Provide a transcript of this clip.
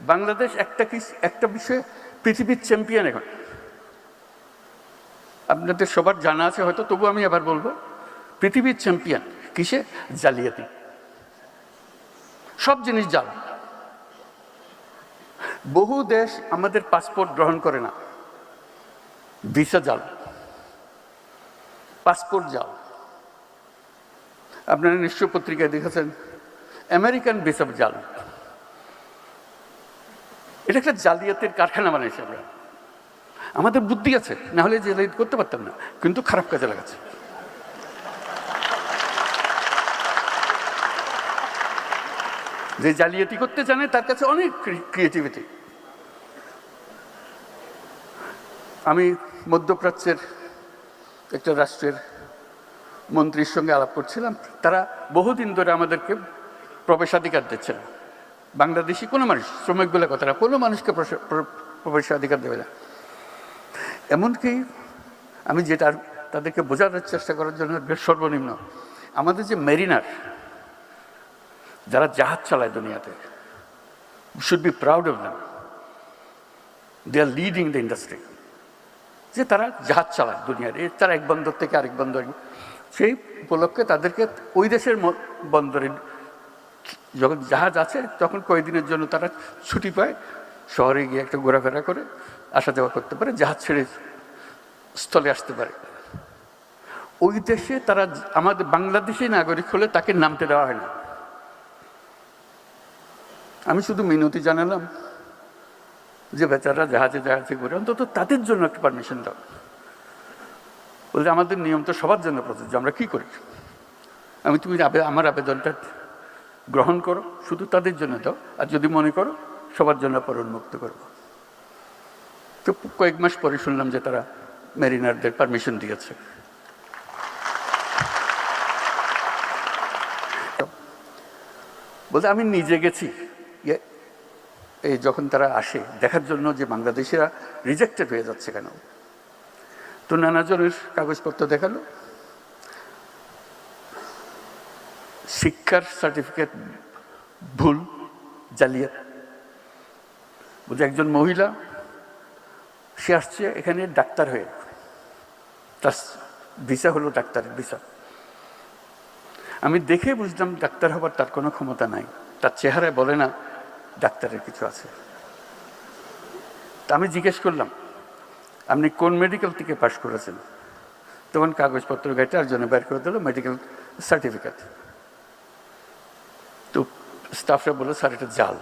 বাংলাদেশ একটা বিষয়ে পৃথিবীর চ্যাম্পিয়ন এখন। আপনাদের সবার জানা আছে হয়তো, তবু আমি আবার বলবো, পৃথিবীর চ্যাম্পিয়ন কিসে? জালিয়াতি। সব জিনিস জাল। বহু দেশ আমাদের পাসপোর্ট গ্রহণ করে না, ভিসা জাল, পাসপোর্ট জাল। আপনারা নিশ্চয় পত্রিকায় দেখেছেন আমেরিকান ভিসা জাল। এটা একটা জালিয়াতির কারখানা বানাইছে আমরা। আমাদের বুদ্ধি আছে, না হলে জালিয়াতি করতে পারতাম না, কিন্তু খারাপ কাজে লাগাচ্ছে। যে জালিয়াতি করতে জানে তার কাছে অনেক ক্রিয়েটিভিটি। আমি মধ্যপ্রাচ্যের একটা রাষ্ট্রের মন্ত্রীর সঙ্গে আলাপ করছিলাম। তারা বহুদিন ধরে আমাদেরকে প্রবেশাধিকার দিচ্ছে না। বাংলাদেশি কোনো মানুষ, শ্রমিক বলে কথাটা, কোনো মানুষকে প্রবেশাধিকার দেবে না। এমনকি আমি যেটা তাদেরকে বোঝানোর চেষ্টা করার জন্য সর্বনিম্ন, আমাদের যে মেরিনার, যারা জাহাজ চালায় দুনিয়াতে, should be proud of them, they are leading the industry. যে তারা জাহাজ চালায় দুনিয়ার, তারা এক বন্দর থেকে আরেক বন্দর, সেই উপলক্ষে তাদেরকে ওই দেশের বন্দরে যখন জাহাজ আছে তখন কয়েকদিনের জন্য তারা ছুটি পায়, শহরে গিয়ে একটা ঘোরাফেরা করে আসা যাওয়া করতে পারে, জাহাজ ছেড়ে স্থলে আসতে পারে। ওই দেশে তারা আমাদের বাংলাদেশি নাগরিক হলে তাকে নামতে দেওয়া হয় না। আমি শুধু মিনতি জানালাম যে বেচারা জাহাজে ঘুরে, অন্তত তাদের জন্য একটা পারমিশন দাও। বলতে আমাদের নিয়ম তো সবার জন্য প্রযোজ্য, আমরা কি করি? তুমি আমার আবেদনটা গ্রহণ করো, শুধু তাদের জন্য দাও, আর যদি মনে করো সবার জন্য পর উন্মুক্ত করবো। তো কয়েক মাস পরে শুনলাম যে তারা মেরিনারদের পারমিশন দিয়েছে। বলতে আমি নিজে গেছি এই যখন তারা আসে দেখার জন্য যে বাংলাদেশিরা রিজেক্টেড হয়ে যাচ্ছে কেন, তো নানাজনের কাগজপত্র দেখালো, শিক্ষার সার্টিফিকেট ভুল, জালিয়াত। বলছে একজন মহিলা, সে আসছে এখানে ডাক্তার হয়ে, তার ভিসা হলো ডাক্তারের ভিসা। আমি দেখে বুঝলাম ডাক্তার হবার তার কোনো ক্ষমতা নাই, তার চেহারায় বলে না ডাক্তারের কিছু আছে। তা আমি জিজ্ঞেস করলাম আপনি কোন মেডিকেল থেকে পাশ করেছেন? তখন কাগজপত্র গাইতে আর জন্য বের করে দিল মেডিকেল সার্টিফিকেট। তো স্টাফরা বললো স্যার এটা জাল।